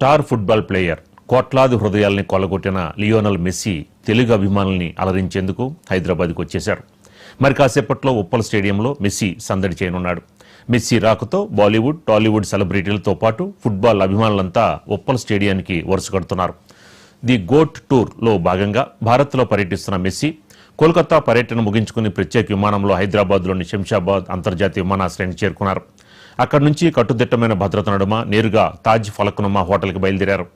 Star football player కోట్లాది హృదయాల్ని కొల్లగొట్టిన Lionel Messi Telugu అభిమానుల్ని అలరించేందుకు హైదరాబాద్కు వచ్చేశారు. మరి కాసేపట్లో ఉప్పల్ స్టేడియంలో మెస్సీ సందడి చేయనున్నాడు. మెస్సీ రాకతో బాలీవుడ్, టాలీవుడ్ సెలబ్రిటీలతో పాటు ఫుట్బాల్ అభిమానులంతా ఉప్పల్ స్టేడియానికి వరుస కడుతున్నారు. ది గోట్ టూర్లో భాగంగా భారత్లో పర్యటిస్తున్న మెస్సీ కోల్కతా పర్యటన ముగించుకుని ప్రత్యేక విమానంలో హైదరాబాద్లోని శంషాబాద్ అంతర్జాతీయ విమానాశ్రయానికి చేరుకున్నారు. అక్కడి నుంచి కట్టుదిట్టమైన భద్రత నడుమ నేరుగా తాజ్ ఫలక్నుమా హోటల్కి బయలుదేరారు.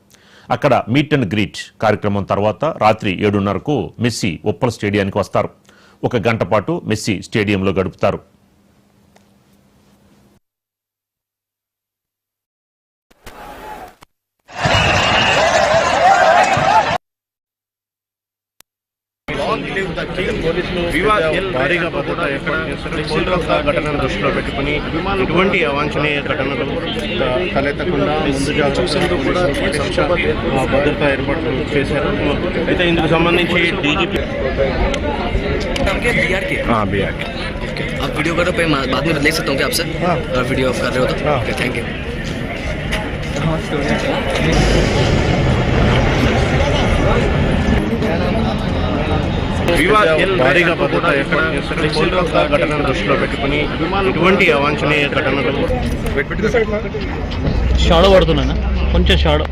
అక్కడ మీట్ అండ్ గ్రీట్ కార్యక్రమం తర్వాత రాత్రి 7:30కు మెస్సీ ఉప్పల్ స్టేడియానికి వస్తారు. 1 గంట పాటు మెస్సీ స్టేడియంలో గడుపుతారు. భారీగా భద్రత ఏర్పాటు చేస్తారు. కోల్కతా ఘటనను దృష్టిలో పెట్టుకుని ఇటువంటి అవాంఛనీయ ఘటనలు తలెత్తకుండా ముందు కూడా భద్రతా ఏర్పాట్లు చేశారు. అయితే ఇందుకు సంబంధించి డీజీపీ बिहार के आप वीडियो कर रहे हो, बाद में ले सकता हूँ क्या आपसे? और वीडियो आप कर रहे हो तो ओके, थैंक यू. భారీగా భద్రత ఏర్పాటు చేస్తారు. కోల్కతా ఘటనను దృష్టిలో పెట్టుకుని ఇటువంటి అవాంఛనీయ ఘటనలు షాడో పడుతున్నా కొంచెం షాడో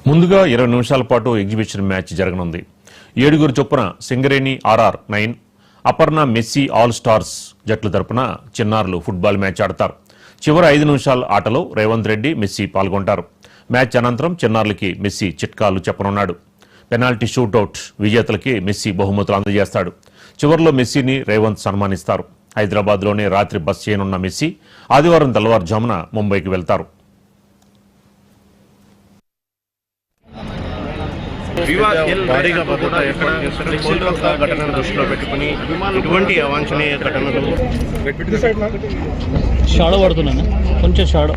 ముందుగా 20 నిమిషాల పాటు ఎగ్జిబిషన్ మ్యాచ్ జరగనుంది. 7 చొప్పున Singareni RR9, Aparna Messi all stars జట్ల తరపున చిన్నారులు ఫుట్బాల్ మ్యాచ్ ఆడతారు. చివరి 5 నిమిషాల ఆటలో రేవంత్ రెడ్డి, మెస్సీ పాల్గొంటారు. మ్యాచ్ అనంతరం చిన్నారులకి మెస్సీ చిట్కాలు చెప్పనున్నాడు. పెనాల్టీ షూటౌట్ విజేతలకి మెస్సీ బహుమతులు అందజేస్తాడు. చివరిలో మెస్సీని రేవంత్ సన్మానిస్తారు. హైదరాబాద్లోనే రాత్రి బస్ చేయనున్న మెస్సీ ఆదివారం తెల్లవారుజామున ముంబైకి వెళ్తారు. భారీగా భద్రత ఏర్పాటు చేస్తారు. కోల్కతా ఘటనను దృష్టిలో పెట్టుకుని ఇటువంటి అవాంఛనీయ ఘటనలు షాడో పడుతున్నా కొంచెం షాడో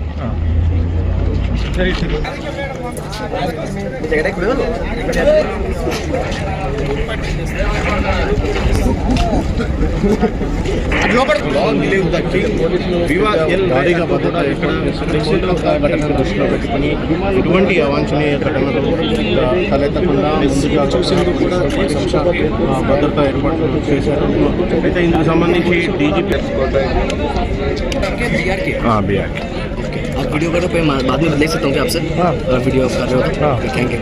భారీగా భద్రత ఏర్పాటు చేస్తారు. కోల్కతా ఘటనను దృష్టిలో పెట్టుకుని ఇటువంటి అవాంఛనీయ ఘటనలు తలెత్తకుండా ముందు కూడా భద్రతా ఏర్పాట్లు చేశారు. అయితే ఇందుకు సంబంధించి డీజీపీ बिहार के आप वीडियो कर रहे हो, बाद में ले सकता हूँ क्या आपसे? और वीडियो आप कर रहे हो तो ओके, थैंक यू.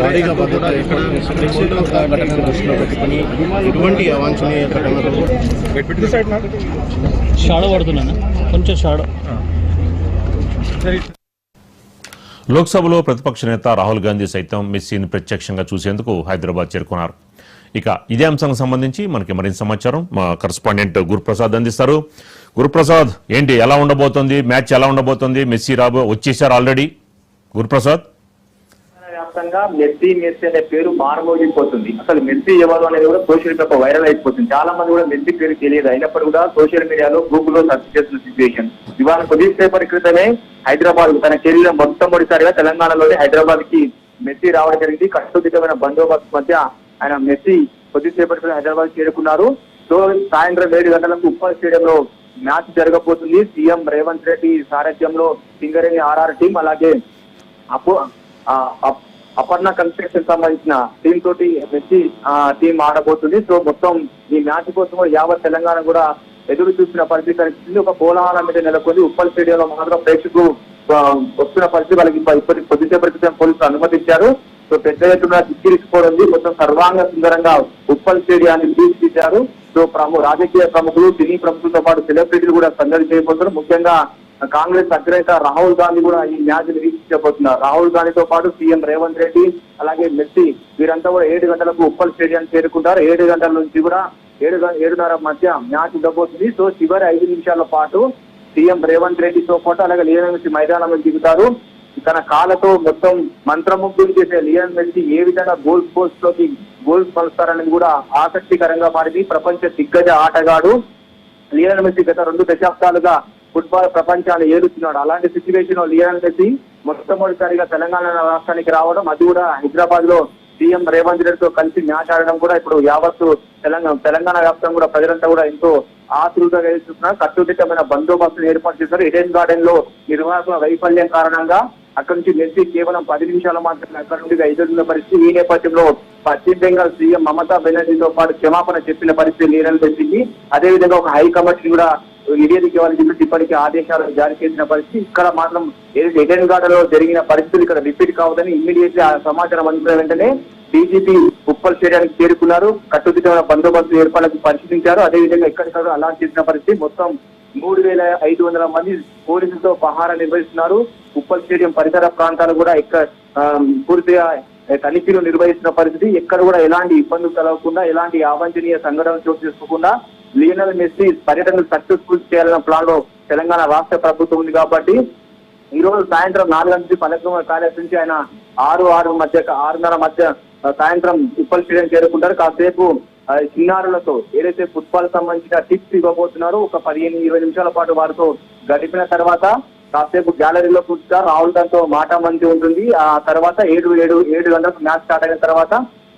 భారీగా భద్రత ఏర్పాటు చేస్తారు. కోల్కతా ఘటనను దృష్టిలో పెట్టుకుని ఇటువంటి అవాంఛనీయ ఘటనలు షాడో పడుతున్నా కొంచెం షాడో లోక్సభలో ప్రతిపక్ష నేత రాహుల్ గాంధీ సైతం మెస్సీని ప్రత్యక్షంగా చూసేందుకు హైదరాబాద్ చేరుకున్నారు. ఇక ఇదే అంశానికి సంబంధించి మనకి మరింత సమాచారం మా కరెస్పాండెంట్ గురుప్రసాద్ అందిస్తారు. గురుప్రసాద్, ఏంటి ఎలా ఉండబోతోంది మ్యాచ్, ఎలా ఉండబోతోంది? మెస్సీ వచ్చేసారు ఆల్రెడీ. గురుప్రసాద్, వ్యాప్తంగా మెస్సీ అనే పేరు మారుమోగిపోతుంది. అసలు మెస్సీ ఎవరు అనేది కూడా సోషల్ మీడియా వైరల్ అయిపోతుంది. చాలా మంది కూడా మెస్సీ పేరు తెలియదు, అయినప్పుడు కూడా సోషల్ మీడియాలో గూగుల్లో సెర్చ్ చేస్తున్న సిచ్యువేషన్. ఇవాళ కొద్దిసేపటి క్రితమే హైదరాబాద్ తన కెరీర్ మొట్టమొదటిసారిగా తెలంగాణలోని హైదరాబాద్ కి మెస్సీ రావడం జరిగింది. కట్టుదిట్టమైన బందోబస్తు మధ్య ఆయన మెస్సీ కొద్దిసేపటి క్రితం హైదరాబాద్ చేరుకున్నారు. సో సాయంత్రం 7 గంటలకు ఉప్పల్ స్టేడియంలో మ్యాచ్ జరగబోతుంది. సీఎం రేవంత్ రెడ్డి సారథ్యంలో సింగరేణి RR టీం, అలాగే అపర్ణ కన్స్ట్రక్షన్ సంబంధించిన టీం తోటి మెస్సీ టీం ఆడబోతుంది. సో మొత్తం ఈ మ్యాచ్ కోసం యావత్ తెలంగాణ కూడా ఎదురు చూస్తున్న పరిస్థితి కనిపిస్తుంది. ఒక కోలాహలం మీద నెలకొంది. ఉప్పల్ స్టేడియంలో మాత్రం ప్రేక్షకులు వస్తున్న పరిస్థితి వాళ్ళకి ఇప్పటికి కొద్దిసేపటి క్రితం పోలీసులు అనుమతించారు. సో పెద్ద ఎత్తున చిక్కిరిసిపోవడం, మొత్తం సర్వాంగ సుందరంగా ఉప్పల్ స్టేడియాన్ని తీర్చిదిద్దారు. సో రాజకీయ ప్రముఖులు, సినీ ప్రముఖులతో పాటు సెలబ్రిటీలు కూడా సందడి చేయబోతున్నారు. ముఖ్యంగా కాంగ్రెస్ అగ్రనేత రాహుల్ గాంధీ కూడా ఈ మ్యాచ్ ని వీక్షించబోతున్నారు. రాహుల్ గాంధీతో పాటు సీఎం రేవంత్ రెడ్డి, అలాగే మెస్సీ వీరంతా కూడా 7 గంటలకు ఉప్పల్ స్టేడియం చేరుకుంటారు. 7 గంటల నుంచి కూడా 7:30 మధ్య మ్యాచ్ ఉండబోతుంది. సో చివరి 5 నిమిషాల పాటు సీఎం రేవంత్ రెడ్డితో పాటు అలాగే లియోనల్ మెస్సీ మైదానంలో దిగుతారు. తన కాళ్ళతో మొత్తం మంత్రముగ్ధులు చేసే లియోనల్ మెస్సీ ఏ విధంగా గోల్స్ పోస్ట్ లోకి గోల్స్ పలుస్తారనేది కూడా ఆసక్తికరంగా మారింది. ప్రపంచ దిగ్గజ ఆటగాడు లియోనల్ మెస్సీ గత 2 దశాబ్దాలుగా ఫుట్బాల్ ప్రపంచాన్ని ఏలుతున్నాడు. అలాంటి సిచ్యువేషన్ లో లియోనల్ మెస్సీ మొట్టమొదటిసారిగా తెలంగాణ రాష్ట్రానికి రావడం, అది కూడా హైదరాబాద్ లో సీఎం రేవంత్ రెడ్డితో కలిసి మ్యాచ్ ఆడడం కూడా ఇప్పుడు యావత్తు తెలంగాణ వ్యాప్తంగా కూడా ప్రజలంతా కూడా ఎంతో ఆతృతగా చూస్తున్నారు. కట్టుదిట్టమైన బందోబస్తును ఏర్పాటు చేశారు. ఈడెన్ గార్డెన్ లో నిర్వాహకుల వైఫల్యం కారణంగా అక్కడి నుంచి మెస్సీ కేవలం 10 నిమిషాలు మాత్రమే అక్కడి నుండి ఎదుర్కొన్న పరిస్థితి. ఈ నేపథ్యంలో పశ్చిమ బెంగాల్ సీఎం మమతా బెనర్జీతో పాటు క్షమాపణ చెప్పిన పరిస్థితి లియోనల్ మెస్సీకి. అదేవిధంగా ఒక హైకమాండ్ కూడా నివేదిక ఇవ్వాలని చెప్పి ఇప్పటికే ఆదేశాలు జారీ చేసిన పరిస్థితి. ఇక్కడ మాత్రం ఈడెన్ గార్డెన్ లో జరిగిన పరిస్థితులు ఇక్కడ రిపీట్ కావద్దని ఇమ్మీడియట్లీ ఆ సమాచారం అందుకున్న వెంటనే డీజీపీ ఉప్పల్ స్టేడియానికి చేరుకున్నారు. కట్టుదిట్టమైన బందోబస్తు ఏర్పాట్లకు పరిశీలించారు. అదేవిధంగా ఎక్కడికక్కడ అలాట్ చేసిన పరిస్థితి. మొత్తం 3,500 మంది పోలీసులతో పహారా నిర్వహిస్తున్నారు. ఉప్పల్ స్టేడియం పరిసర ప్రాంతాలు కూడా పూర్తిగా తనిఖీలు నిర్వహిస్తున్న పరిస్థితి. ఎక్కడ కూడా ఎలాంటి ఇబ్బందులు కలగకుండా, ఎలాంటి అవాంఛనీయ సంఘటనలు చోటు చేసుకోకుండా లియోనల్ మెస్సీ పర్యటనలు సక్సెస్ఫుల్ చేయాలన్న ప్లాన్ లో తెలంగాణ రాష్ట్ర ప్రభుత్వం ఉంది. కాబట్టి ఈ రోజు సాయంత్రం 4 నుంచి పలకమ ప్యాలెస్ నుంచి ఆయన 6:30 మధ్య సాయంత్రం ఉప్పల్ స్టేడియం చేరుకుంటారు. కాసేపు చిన్నారులతో ఏదైతే ఫుట్బాల్ సంబంధించిన టిప్స్ ఇవ్వబోతున్నారో ఒక 15-20 నిమిషాల పాటు వారితో గడిపిన తర్వాత కాసేపు గ్యాలరీలో కూర్చుంటారు. రాహుల్ దాంతో మాట మంచి ఉంటుంది. ఆ తర్వాత 7 గంటలకు మ్యాచ్ స్టార్ట్ అయిన తర్వాత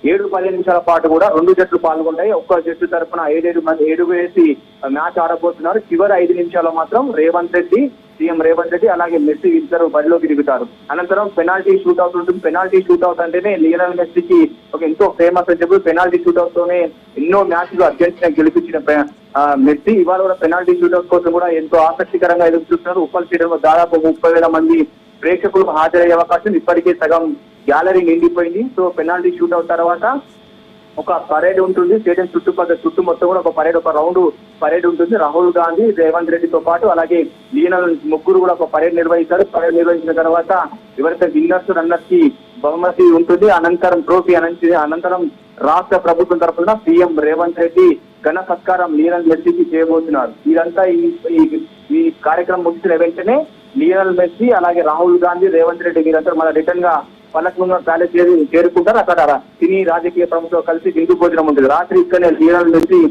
7-15 నిమిషాల పాటు కూడా 2 జట్లు పాల్గొంటాయి. ఒక్క జట్టు తరఫున 7 వేసి మ్యాచ్ ఆడబోతున్నారు. చివరి 5 నిమిషాల్లో మాత్రం సీఎం రేవంత్ రెడ్డి అలాగే మెస్సీ ఇద్దరు బరిలోకి దిగుతారు. అనంతరం పెనాల్టీ షూట్అవుట్ ఉంటుంది. పెనాల్టీ షూట్అవుట్ అంటేనే లియోనల్ మెస్సీకి ఒక ఎంతో ఫేమస్ అని చెప్పి పెనాల్టీ షూట్అవుట్ తోనే ఎన్నో మ్యాచ్లు అర్జెంటీనా గెలిపించిన మెస్సీ ఇవాళ కూడా పెనాల్టీ షూట్అవుట్ కోసం కూడా ఎంతో ఆసక్తికరంగా ఎదురు చూస్తున్నారు. ఉప్పల్ స్టేడియంలో దాదాపు 30,000 మంది ప్రేక్షకులు హాజరయ్యే అవకాశం, ఇప్పటికే సగం గ్యాలరీ నిండిపోయింది. సో పెనాల్టీ షూట్అవుట్ తర్వాత ఒక పరేడ్ ఉంటుంది. స్టేడియం చుట్టూ మొత్తం కూడా ఒక రౌండ్ పరేడ్ ఉంటుంది. రాహుల్ గాంధీ, రేవంత్ రెడ్డితో పాటు అలాగే లియోనల్ ముగ్గురు కూడా ఒక పరేడ్ నిర్వహిస్తారు. పరేడ్ నిర్వహించిన తర్వాత ఎవరైతే విన్నర్స్ రన్నర్స్ కి బహుమతి ఉంటుంది. అనంతరం ట్రోఫీ అనంతరం రాష్ట్ర ప్రభుత్వం తరఫున సీఎం రేవంత్ రెడ్డి ఘన సత్కారం లియోనల్ మెస్సీకి చేయబోతున్నారు. ఇదంతా ఈ కార్యక్రమం ముగిసిన వెంటనే లియోనల్ మెస్సీ అలాగే రాహుల్ గాంధీ, రేవంత్ రెడ్డి వీరంతా మన రిటర్న్ గా పలకమ ప్యాలెస్ చేరుకుంటారు. అక్కడ సినీ రాజకీయ ప్రముఖులతో కలిసి విందు భోజనం ఉంటుంది. రాత్రి ఇక్కడనే లియోనల్ మెస్సీ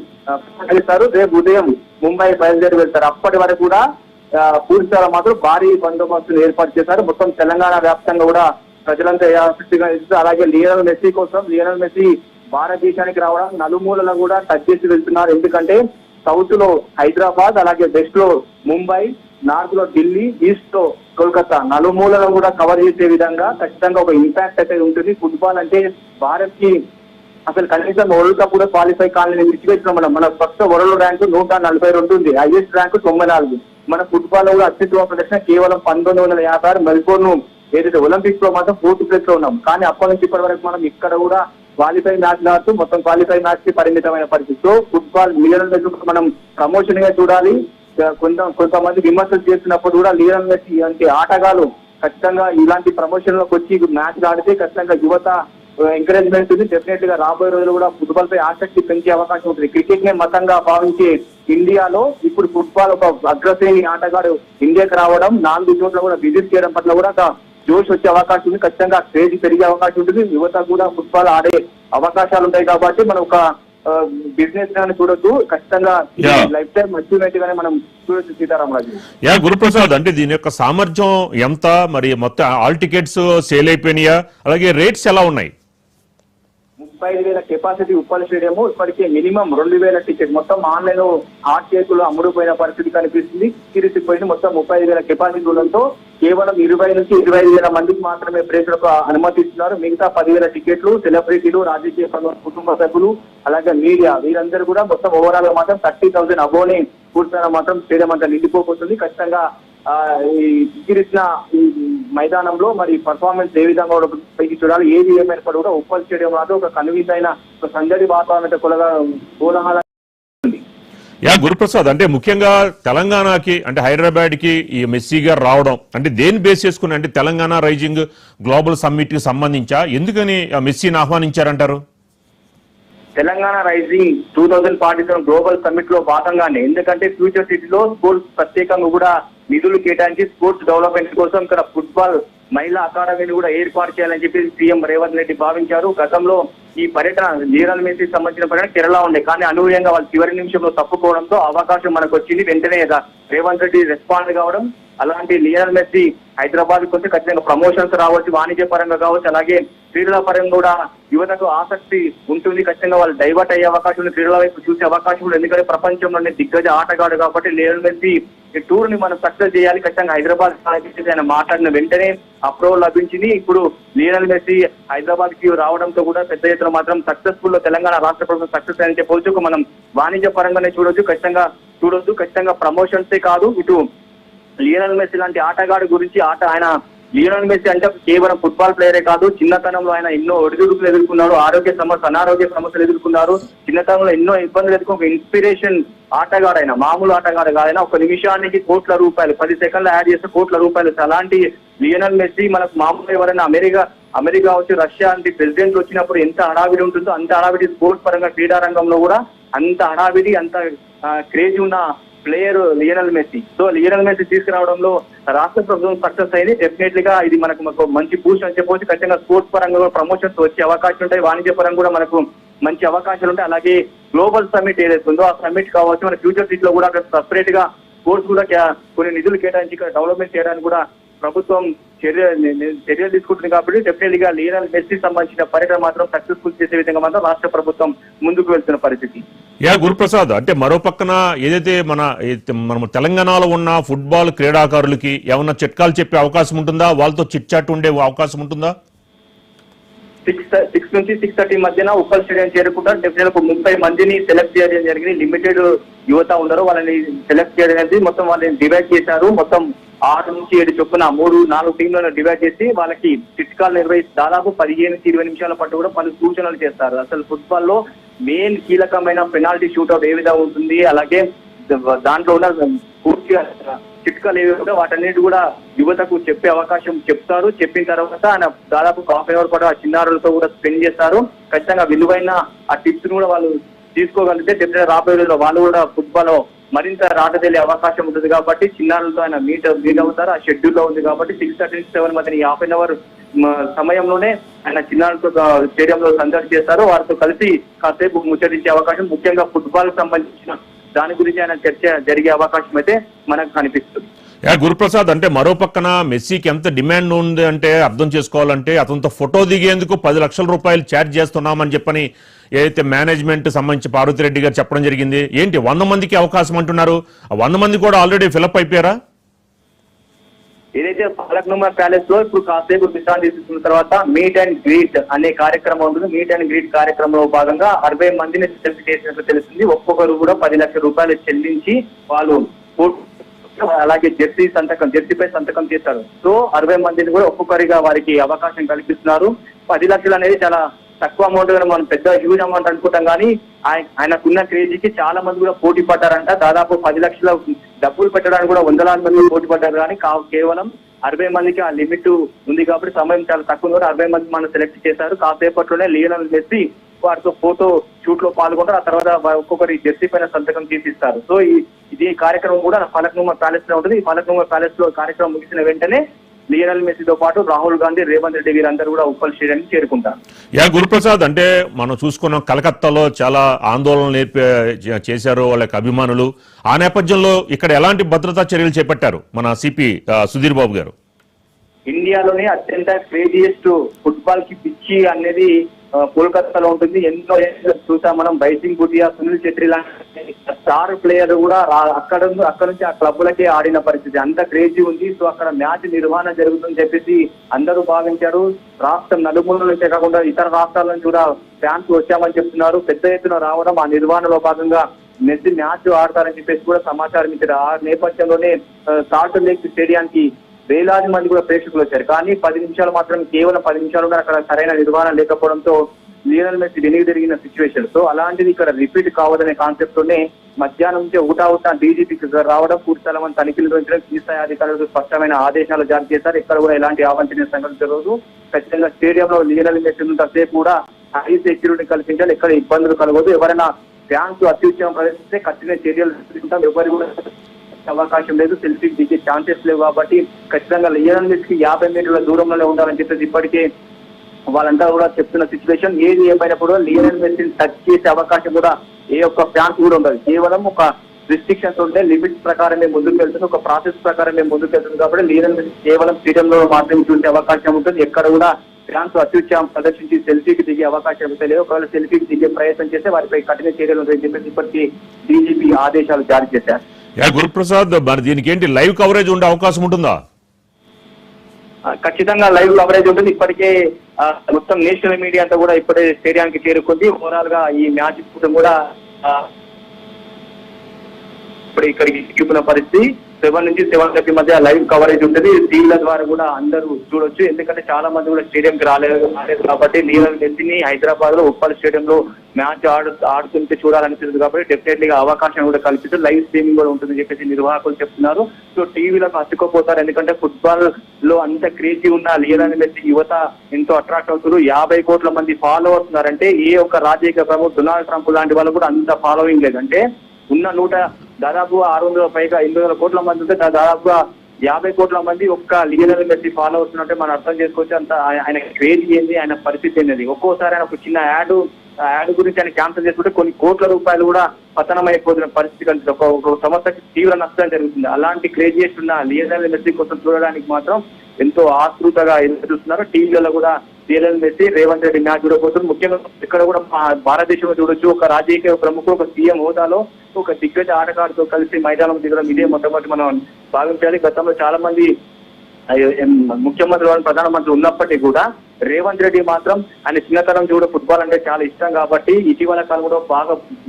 కలిస్తారు. రేపు ఉదయం ముంబై బయలుదేరి వెళ్తారు. అప్పటి వరకు కూడా పూర్తిగా మాత్రం భారీ బందోబస్తును ఏర్పాటు చేశారు. మొత్తం తెలంగాణ వ్యాప్తంగా కూడా ప్రజలంతా ఆసక్తిగా ఇస్తారు. అలాగే లియోనల్ మెస్సీ భారతదేశానికి రావడం నలుమూలలా కూడా టచ్ చేసి వెళ్తున్నారు. ఎందుకంటే సౌత్ లో హైదరాబాద్, అలాగే వెస్ట్ లో ముంబై, నార్త్ లో ఢిల్లీ, ఈస్ట్ లో కోల్కతా నలుమూలలో కూడా కవర్ చేసే విధంగా ఖచ్చితంగా ఒక ఇంపాక్ట్ అయితే ఉంటుంది. ఫుట్బాల్ అంటే భారత్ కి అసలు కనీసం వరల్డ్ కప్ కూడా క్వాలిఫై కాలని విడిచిపెట్టిన మన ఫస్ట్ వరల్డ్ ర్యాంకు 142 ఉంది. Highest rank 94. మన ఫుట్బాల్ లో కూడా అత్యుత్తమ ప్రదర్శన కేవలం 1956 మెల్బోర్న్ ఏదైతే ఒలింపిక్స్ లో మాత్రం 4th ప్లేస్ లో ఉన్నాం. కానీ అప్పటి నుంచి ఇప్పటి వరకు మనం ఇక్కడ కూడా క్వాలిఫై మ్యాచ్ ఆడుతూ మొత్తం క్వాలిఫై మ్యాచ్ కి పరిమితమైన పరిస్థితి. సో ఫుట్బాల్ లియోనల్ మనం ప్రమోషన్ గా చూడాలి. కొంతమంది విమర్శలు చేస్తున్నప్పుడు కూడా లియోనల్ మెస్సీ అంటే ఆటగాళ్ళు ఖచ్చితంగా ఇలాంటి ప్రమోషన్ లోకి వచ్చి మ్యాచ్ ఆడితే ఖచ్చితంగా యువత ఎంకరేజ్మెంట్ ఉంది. డెఫినెట్ గా రాబోయే రోజులు కూడా ఫుట్బాల్ పై ఆసక్తి పెంచే అవకాశం ఉంటుంది. క్రికెట్ నే మతంగా భావించే ఇండియాలో ఇప్పుడు ఫుట్బాల్ ఒక అగ్రశ్రేణి ఆటగాడు ఇండియాకి రావడం, 4 చోట్ల కూడా విజిట్ చేయడం పట్ల కూడా జోష్ వచ్చే అవకాశం ఉంది. ఖచ్చితంగా క్రేజ్ పెరిగే అవకాశం ఉంటుంది. యువత కూడా ఫుట్బాల్ ఆడే అవకాశాలు ఉంటాయి. కాబట్టి మనం ఒక బిజినెస్ గానే చూడొద్దు, ఖచ్చితంగా లైఫ్ టైం అచీవ్మెంట్ గానే మనం చూడొచ్చు. సీతారామరాజు గురుప్రసాద్, అంటే దీని యొక్క సామర్థ్యం ఎంత, మరి మొత్తం ఆల్ టికెట్స్ సేల్ అయిపోయినాయా, అలాగే రేట్స్ ఎలా ఉన్నాయి? 35,000 కెపాసిటీ ఉప్పల్ స్టేడియం. ఇప్పటికే మినిమం 2,000 టికెట్ మొత్తం ఆన్లైన్ హాట్ కేకులు అమ్ముడుపోయిన పరిస్థితి కనిపిస్తుంది. తిరిగిపోయింది. మొత్తం 35,000 కెపాసిటీ ఉండడంతో కేవలం 20 నుంచి 25,000 మందికి మాత్రమే ప్రేక్షకులకు అనుమతిస్తున్నారు. మిగతా 10,000 టికెట్లు సెలబ్రిటీలు, రాజకీయ కుటుంబ సభ్యులు, అలాగే మీడియా వీరందరూ కూడా మొత్తం ఓవరాల్ గా మాత్రం 30,000 అబోనే పూర్తిగా మాత్రం స్టేడియం అంతా నిండిపోతుంది. ఖచ్చితంగా ఈ ఇచ్చిన ఈ మైదానంలో మరి పర్ఫార్మెన్స్ ఏ విధంగా పైకి చూడాలి. ఏది ఏమైనప్పుడు కూడా ఉప్పల్ స్టేడియం రాదు ఒక కనువిందు అయిన ఒక సందడి వాతావరణం కోలాహలం. గురుప్రసాద్, అంటే ముఖ్యంగా తెలంగాణకి అంటే హైదరాబాద్ కి ఈ మెస్సీ గారు రావడం అంటే దేని బేస్ చేసుకుని, అంటే తెలంగాణ రైజింగ్ గ్లోబల్ సమ్మిట్ కి సంబంధించా, ఎందుకని మెస్సీని ఆహ్వానించారంటారు? తెలంగాణ రైజింగ్ 2047 గ్లోబల్ సమ్మిట్ లో భాగంగానే, ఎందుకంటే ఫ్యూచర్ సిటీలో స్పోర్ట్స్ ప్రత్యేకంగా కూడా నిధులు కేటాయించి స్పోర్ట్స్ డెవలప్మెంట్ కోసం ఇక్కడ ఫుట్బాల్ మహిళా అకాడమీని కూడా ఏర్పాటు చేయాలని చెప్పి సీఎం రేవంత్ రెడ్డి భావించారు. గతంలో ఈ పర్యటన లియోనల్ మెస్సీకి సంబంధించిన పర్యటన కేరళ ఉండే, కానీ అనూహ్యంగా వాళ్ళు చివరి నిమిషంలో తప్పుకోవడంతో అవకాశం మనకు వచ్చింది. వెంటనే రేవంత్ రెడ్డి రెస్పాండ్ కావడం, అలాంటి లియోనల్ మెస్సీ హైదరాబాద్ కి వస్తే ఖచ్చితంగా ప్రమోషన్స్ రావచ్చు, వాణిజ్య పరంగా కావచ్చు, అలాగే క్రీడల పరంగా కూడా యువతకు ఆసక్తి ఉంటుంది. ఖచ్చితంగా వాళ్ళు డైవర్ట్ అయ్యే అవకాశం ఉంది, క్రీడల వైపు చూసే అవకాశం ఉంది. ఎందుకంటే ప్రపంచంలోనే దిగ్గజ ఆటగాడు కాబట్టి లియోనల్ మెస్సీ ఈ టూర్ ని మనం సక్సెస్ చేయాలి, ఖచ్చితంగా హైదరాబాద్ ఆయన మాట్లాడిన వెంటనే అప్రూవల్ లభించింది. ఇప్పుడు లియోనల్ మెస్సీ హైదరాబాద్ కి రావడంతో కూడా పెద్ద ఎత్తున మాత్రం సక్సెస్ఫుల్ లో తెలంగాణ రాష్ట్ర ప్రభుత్వం సక్సెస్ అని చెప్పవచ్చు. మనం వాణిజ్య పరంగానే చూడొచ్చు. ఖచ్చితంగా ప్రమోషన్సే కాదు, ఇటు లియోనల్ మెస్సీ లాంటి ఆటగాడు గురించి ఆయన లియోనల్ మెస్సీ అంటే కేవలం ఫుట్బాల్ ప్లేయరే కాదు, చిన్నతనంలో ఆయన ఎన్నో ఒడిదుడుకులు ఎదుర్కొన్నారు, అనారోగ్య సమస్యలు ఎదుర్కొన్నారు. చిన్నతనంలో ఎన్నో ఇబ్బందులు ఎదుర్కొని ఇన్స్పిరేషన్ ఆటగాడు ఆయన, మామూలు ఆటగాడు కాదైనా. ఒక నిమిషానికి కోట్ల రూపాయలు, 10 సెకండ్లు యాడ్ చేస్తే కోట్ల రూపాయలు. అలాంటి లియోనల్ మెస్సీ మనకు మామూలు ఎవరైనా అమెరికా వచ్చి రష్యా అంటే ప్రెసిడెంట్ వచ్చినప్పుడు ఎంత హడావిడి ఉంటుందో అంత హడావిడి స్పోర్ట్స్ పరంగా క్రీడా రంగంలో కూడా అంత హడావిడి, అంత క్రేజ్ ఉన్న player Lionel Messi. So Lionel Messi తీసుకురావడంలో రాష్ట్ర ప్రభుత్వం సక్సెస్ అయింది. డెఫినెట్లీ గా ఇది మనకు మంచి బూస్ట్ అని చెప్పవచ్చు. ఖచ్చితంగా స్పోర్ట్స్ పరంగా కూడా ప్రమోషన్స్ వచ్చే అవకాశం ఉంటాయి, వాణిజ్య పరంగా కూడా మనకు మంచి అవకాశాలు ఉంటాయి. అలాగే గ్లోబల్ సమ్మిట్ ఏదైతే ఉందో ఆ సమ్మిట్ కావచ్చు, మన ఫ్యూచర్ సిటీ లో కూడా సపరేట్ గా స్పోర్ట్స్ కూడా కొన్ని నిధులు కేటాయించి ఇక్కడ డెవలప్మెంట్ చేయడానికి కూడా ప్రభుత్వం చర్యలు తీసుకుంటుంది. కాబట్టి డెఫినెట్లీ గా లియోనల్ మెస్సీ సంబంధించిన పర్యటన మాత్రం సక్సెస్ఫుల్ చేసే విధంగా మాత్రం రాష్ట్ర ప్రభుత్వం ముందుకు వెళ్తున్న పరిస్థితి. గురుప్రసాద్, అంటే మరో పక్కన ఏదైతే మనం తెలంగాణలో ఉన్న ఫుట్బాల్ క్రీడాకారులకి ఏమన్నా చిట్కాలు చెప్పే అవకాశం ఉంటుందా? వాళ్ళతో చిట్ చాట్ ఉండే అవకాశం ఉంటుందా? 6 నుంచి 6:30 మధ్యన ఉప్పల్ స్టేడియం చేరుకుంటారు. డెఫినెట్ 30 మందిని సెలెక్ట్ చేయడం జరిగింది. లిమిటెడ్ యువత ఉన్నారు, వాళ్ళని సెలెక్ట్ చేయడం జరిగింది. మొత్తం వాళ్ళని డివైడ్ చేశారు. మొత్తం 6 నుంచి 7 చొప్పున 3-4 టీంలను డివైడ్ చేసి వాళ్ళకి చిట్కాలు నిర్వహించి దాదాపు 15 నుంచి 20 నిమిషాల పాటు కూడా పలు సూచనలు చేస్తారు. అసలు ఫుట్బాల్ లో మెయిన్ కీలకమైన పెనాల్టీ షూట్అవుట్ ఏ విధంగా ఉంటుంది, అలాగే దాంట్లో ఉన్న పూర్తిగా చిట్కాలు ఏవి కూడా వాటన్నిటి కూడా యువతకు చెప్పే అవకాశం చెప్తారు. చెప్పిన తర్వాత ఆయన దాదాపు ½ అవర్ పాటు ఆ చిన్నారులతో కూడా స్పెండ్ చేస్తారు. ఖచ్చితంగా విలువైన ఆ టిప్స్ కూడా వాళ్ళు తీసుకోగలిగితే డెఫినెట్ రాబోయే రోజుల్లో వాళ్ళు కూడా ఫుట్బాల్ మరింత రాటదేలే అవకాశం ఉంటుంది. కాబట్టి చిన్నారులతో ఆయన మీట్ అవుతారు. ఆ షెడ్యూల్ లో ఉంది కాబట్టి 6:30 నుంచి 7 మధ్య ½ అవర్ సమయంలోనే ఆయన చిన్నారులతో స్టేడియంలో సందర్శన చేస్తారు. వారితో కలిసి కాసేపు ముచ్చటించే అవకాశం, ముఖ్యంగా ఫుట్బాల్ సంబంధించిన దాని గురించి ఆయన చర్చ జరిగే అవకాశం అయితే మనకు కనిపిస్తుంది. గురుప్రసాద్, అంటే మరో పక్కన మెస్సీకి ఎంత డిమాండ్ ఉంది అంటే అర్థం చేసుకోవాలంటే అతనితో ఫోటో దిగేందుకు 10 లక్షల రూపాయలు ఛార్జ్ చేస్తున్నామని చెప్పని ఏదైతే మేనేజ్మెంట్ సంబంధించి పార్వతిరెడ్డి గారు చెప్పడం జరిగింది. ఏంటి 100 మందికి అవకాశం అంటున్నారు? 100 మంది కూడా ఆల్రెడీ ఫిలప్ అయిపోయారా? ఏదైతే ఫలక్నుమా ప్యాలెస్ లో ఇప్పుడు కాసేపు విశ్రాంతి తీసుకున్న తర్వాత మీట్ అండ్ గ్రీట్ అనే కార్యక్రమం ఉంటుంది. మీట్ అండ్ గ్రీట్ కార్యక్రమంలో భాగంగా 60 మందిని సెలెక్ట్ చేసినట్లు తెలిసింది. ఒక్కొక్కరు కూడా 10 లక్షల రూపాయలు చెల్లించి వాళ్ళు అలాగే జెర్సీపై సంతకం చేస్తారు. సో 60 మందిని కూడా ఒక్కొక్కరిగా వారికి అవకాశం కల్పిస్తున్నారు. 10 లక్షలు అనేది చాలా తక్కువ అమౌంట్ గా మనం పెద్ద హ్యూజ్ అమౌంట్ అనుకుంటాం, కానీ ఆయనకున్న క్రేజీకి చాలా మంది కూడా పోటీ పడ్డారంట. దాదాపు 10 లక్షల డబ్బులు పెట్టడానికి కూడా 100,000 మంది పోటీ పడ్డారు, కానీ కేవలం 60 మందికి ఆ లిమిట్ ఉంది కాబట్టి సమయం చాలా తక్కువ ఉంది. 60 మంది మనం సెలెక్ట్ చేశారు. కాసేపట్లోనే లియోనల్ మెస్సీ వారితో ఫోటో షూట్ లో పాల్గొంటారు. ఆ తర్వాత ఒక్కొక్కరి జెర్సీ పైన సంతకం తీసిస్తారు. సో ఇది కార్యక్రమం కూడా ఫలక్నుమా ప్యాలెస్ లో ఉంటుంది. ఈ ఫలక్నుమా ప్యాలెస్ లో కార్యక్రమం ముగిసిన వెంటనే లియోనల్ మెస్సీతో పాటు రాహుల్ గాంధీ, రేవంత్ రెడ్డి వీరందరూ కూడా ఉప్పల్ స్టేడియానికి చేరుకుంటారు. గురుప్రసాద్, అంటే మనం చూసుకున్నాం కలకత్తాలో చాలా ఆందోళనలు చేశారు వాళ్ళకి అభిమానులు. ఆ నేపథ్యంలో ఇక్కడ ఎలాంటి భద్రతా చర్యలు చేపట్టారు మన సిపి సుధీర్ బాబు గారు? ఇండియాలోనే అత్యంత క్రేజియస్ట్ ఫుట్బాల్ కి పిచ్చి అనేది కోల్కతాలో ఉంటుంది. ఎన్నో చూసాం మనం. బైసింగ్ బుటియా, సునీల్ ఛెత్రి లాంటి స్టార్ ప్లేయర్ కూడా అక్కడ నుంచి ఆ క్లబ్లకే ఆడిన పరిస్థితి, అంత క్రేజీ ఉంది. సో అక్కడ మ్యాచ్ నిర్వహణ జరుగుతుందని చెప్పేసి అందరూ భావించారు. రాష్ట్రం నలుమూలల నుంచే కాకుండా ఇతర రాష్ట్రాల నుంచి కూడా ఫ్యాన్స్ వచ్చామని చెప్తున్నారు. పెద్ద ఎత్తున రావడం, ఆ నిర్వహణలో భాగంగా మెస్సీ మ్యాచ్ ఆడతారని చెప్పేసి కూడా సమాచారం ఇచ్చారు. ఆ నేపథ్యంలోనే సాల్ట్ లేక్ స్టేడియానికి వేలాది మంది కూడా ప్రేక్షకులు వచ్చారు. కానీ 10 నిమిషాలు మాత్రం, కేవలం 10 నిమిషాలు కూడా అక్కడ సరైన నిర్వహణ లేకపోవడంతో లియోనల్ మెస్సీ వెనుక జరిగిన సిచ్యువేషన్. సో అలాంటిది ఇక్కడ రిపీట్ కావదనే కాన్సెప్ట్ లోనే మధ్యాహ్నం నుంచి ఊటా డీజీపీకి రావడం, పూర్తిస్థాయి మంది తనిఖీలు నిర్వహించడం, కింది స్థాయి అధికారులకు స్పష్టమైన ఆదేశాలు జారీ చేశారు. ఇక్కడ కూడా ఎలాంటి అవాంఛనీయ సంఘటన జరగదు. ఖచ్చితంగా స్టేడియంలో లియోనల్ మెస్సీ ఉన్నంతసేపు కూడా హై సెక్యూరిటీ కల్పించాలి, ఎక్కడ ఇబ్బందులు కలగదు. ఎవరైనా ఫ్యాన్స్ అత్యుత్సవం ప్రదర్శిస్తే కఠిన చర్యలు తీసుకుంటాం. ఎవరు కూడా అవకాశం లేదు, సెల్ఫీ దిగే ఛాన్సెస్ లేవు. కాబట్టి ఖచ్చితంగా లియోనల్ మెస్సీకి 50 మీటర్ల దూరంలోనే ఉండాలని చెప్పేసి ఇప్పటికే వాళ్ళంతా కూడా చెప్తున్న సిచ్యువేషన్. ఏది ఏమైనప్పుడు లియోనెల్ మెస్సీని టచ్ చేసే అవకాశం కూడా ఏ ఒక్క ఫ్యాన్స్ కూడా ఉండదు. కేవలం ఒక రిస్ట్రిక్షన్స్ ఉంటే లిమిట్స్ ప్రకారమే ముందుకు వెళ్తుంది, ఒక ప్రాసెస్ ప్రకారమే ముందుకు వెళ్తుంది. కాబట్టి లియోనెల్ మెస్సీ కేవలం స్టేడియంలో మాత్రమే చూసే అవకాశం ఉంటుంది. ఎక్కడ కూడా ఫ్యాన్స్ అత్యుత్సాహం ప్రదర్శించి సెల్ఫీకి దిగే అవకాశం లేదు. ఒకవేళ సెల్ఫీకి దిగే ప్రయత్నం చేస్తే వారిపై కఠిన చర్యలు ఉంటాయని చెప్పేసి ఇప్పటికీ డీజీపీ ఆదేశాలు జారీ చేశారు. గురుప్రసాద్, మరి దీనికి ఏంటి లైవ్ కవరేజ్ ఉండే అవకాశం ఉంటుందా? ఖచ్చితంగా లైవ్ కవరేజ్ ఉంటుంది. ఇప్పటికే మొత్తం నేషనల్ మీడియా అంతా కూడా ఇప్పుడే స్టేడియానికి చేరుకుంది. ఓవరాల్ గా ఈ మ్యాచ్ కూడా ఇప్పుడు ఇక్కడికి చూపిన పరిస్థితి 7 నుంచి 7:30 మధ్య లైవ్ కవరేజ్ ఉంటుంది. టీవీల ద్వారా కూడా అందరూ చూడొచ్చు. ఎందుకంటే చాలా మంది కూడా స్టేడియంకి రాలేదు కాబట్టి లియోనెల్ మెస్సీని హైదరాబాద్ లో ఉప్పల్ స్టేడియంలో మ్యాచ్ ఆడుతుంటే చూడాలనిపిస్తుంది. కాబట్టి డెఫినెట్లీ అవకాశం కూడా కల్పిస్తూ లైవ్ స్ట్రీమింగ్ కూడా ఉంటుందని చెప్పేసి నిర్వాహకులు చెప్తున్నారు. సో టీవీలకు అతుక్కుపోతారు. ఎందుకంటే ఫుట్బాల్ లో అంత క్రేజీ ఉన్న లియోనెల్ మెస్సీ యువత ఎంతో అట్రాక్ట్ అవుతారు. 50 కోట్ల మంది ఫాలోవర్స్ ఉన్నారంటే ఏ ఒక్క రాజకీయ ప్రముఖ డొనాల్డ్ ట్రంప్ లాంటి వాళ్ళు కూడా అంత ఫాలోయింగ్ లేదంటే ఉన్న దాదాపు 600 పైగా 800 కోట్ల మంది ఉంటే దాదాపుగా 50 కోట్ల మంది ఒక్క లియోనెల్ మెస్సీ ఫాలో అవుతున్నట్టే మనం అర్థం చేసుకోవచ్చు. అంత ఆయన క్రేజ్ ఏంది, ఆయన పరిస్థితి ఏంది. ఒక్కోసారి ఆయన ఒక చిన్న యాడ్ గురించి ఆయన క్యాన్సిల్ చేసుకుంటే కొన్ని కోట్ల రూపాయలు కూడా పతనం అయిపోతున్న పరిస్థితి కనిపిస్తుంది. ఒక సంస్థకి తీవ్ర నష్టం జరుగుతుంది. అలాంటి క్రేజియస్ ఉన్న లియోనెల్ మెస్సీ కోసం చూడడానికి మాత్రం ఎంతో ఆతృతగా ఎదురు చూస్తున్నారు. టీవీలలో కూడా Lionel Messi, Revanth Reddy match చూడబోతున్నారు. ముఖ్యంగా ఇక్కడ కూడా భారతదేశంలో చూడొచ్చు. ఒక రాజకీయ ప్రముఖుడు ఒక సీఎం హోదాలో ఒక దిగ్గజ ఆటగాడితో కలిసి మైదానం దిగడం ఇదే మొట్టమొదటి మనం భావించాలి. గతంలో చాలా మంది ముఖ్యమంత్రి ప్రధానమంత్రి ఉన్నప్పటికీ కూడా రేవంత్ రెడ్డి మాత్రం ఆయన చిన్నతనం చూడ ఫుట్బాల్ అంటే చాలా ఇష్టం కాబట్టి ఇటీవల కాలంలో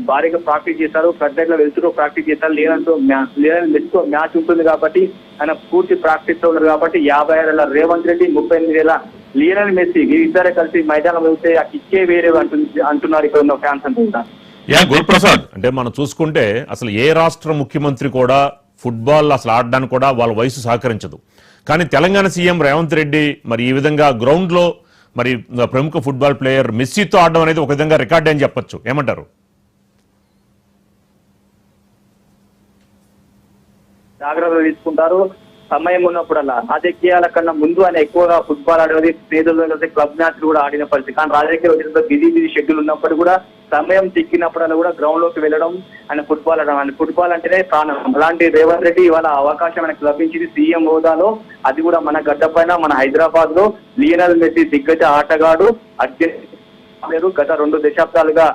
భారీగా ప్రాక్టీస్ చేశారు. ఫ్లడ్ లో వెళ్తూ ప్రాక్టీస్ చేశారు. లియోనెల్ మెస్సీతో మ్యాచ్ ఉంటుంది కాబట్టి ఆయన పూర్తి ప్రాక్టీస్ లో ఉన్నారు. కాబట్టి 56 ఏళ్ల రేవంత్ రెడ్డి, 38 ఏళ్ల లియోనెల్ మెస్సీ ఇద్దరే కలిసి మైదానం వెళ్తే ఆ కిక్కే వేరే అంటున్నారు ఇక్కడ ఉన్న ఫ్యాన్స్ అంతా. గురుప్రసాద్, అంటే మనం చూసుకుంటే అసలు ఏ రాష్ట్ర ముఖ్యమంత్రి కూడా ఫుట్బాల్ అసలు ఆడడానికి కూడా వాళ్ళ వయసు సహకరించదు. కానీ తెలంగాణ సీఎం రేవంత్ రెడ్డి మరి ఈ విధంగా గ్రౌండ్ లో మరి ప్రముఖ ఫుట్బాల్ ప్లేయర్ మెస్సీతో ఆడడం అనేది ఒక విధంగా రికార్డ్ అని చెప్పొచ్చు. ఏమంటారు? జాగ్రత్తలు తీసుకుంటారు. సమయం ఉన్నప్పుడల్లా రాజకీయాల కన్నా ముందు ఆయన ఎక్కువగా ఫుట్బాల్ ఆడేది, స్నేహితులతో క్లబ్ మ్యాచ్లు కూడా ఆడిన పరిస్థితి. కానీ రాజకీయ బిజీ షెడ్యూల్ ఉన్నప్పుడు కూడా సమయం చిక్కినప్పుడల్లా కూడా గ్రౌండ్ లోకి వెళ్ళడం, ఆయన ఫుట్బాల్ ఆడడం. ఆయన ఫుట్బాల్ అంటేనే ప్రాణం. అలాంటి రేవంత్ రెడ్డి ఇవాళ అవకాశం ఆయనకు లభించింది సీఎం హోదాలో. అది కూడా మన గడ్డ పైన, మన హైదరాబాద్ లో లియోనెల్ మెస్సీ దిగ్గజ ఆటగాడు గత 2 దశాబ్దాలుగా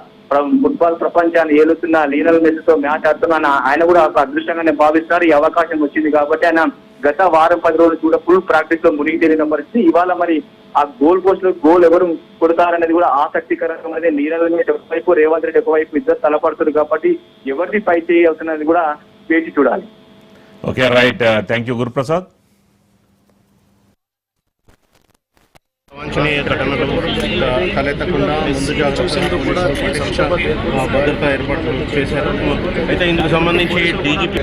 ఫుట్బాల్ ప్రపంచాన్ని ఏలుతున్న లియోనెల్ మెస్సీతో మ్యాచ్ ఆడుతున్న ఆయన కూడా ఒక అదృష్టంగానే భావిస్తారు. ఈ అవకాశం వచ్చింది కాబట్టి ఆయన గత వారం 10 రోజులు కూడా ఫుల్ ప్రాక్టీస్ లో మునిగి తేలిన పరిస్థితి. ఇవాళ మరి ఆ గోల్ పోస్ట్ లో గోల్ ఎవరు కొడతారనేది కూడా ఆసక్తికరమైనది. లియోనెల్ మెస్సీ ఒకవైపు, రేవంత్ రెడ్డి ఒకవైపు ఇద్దరు తలపడుతుంది కాబట్టి ఎవరిది పై చేయి అవుతున్నది కూడా వేచి చూడాలి. Okay, right. Thank you Guruprasad. అవాంఛనీయ ఘటనలు తలెత్తకుండా ముందు జాగ్రత్తలు కూడా భద్రతా ఏర్పాట్లు చేశారు. అయితే ఇందుకు సంబంధించి డీజీపీ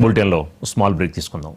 బులెటిన్లో స్మాల్ బ్రేక్ తీసుకుందాం.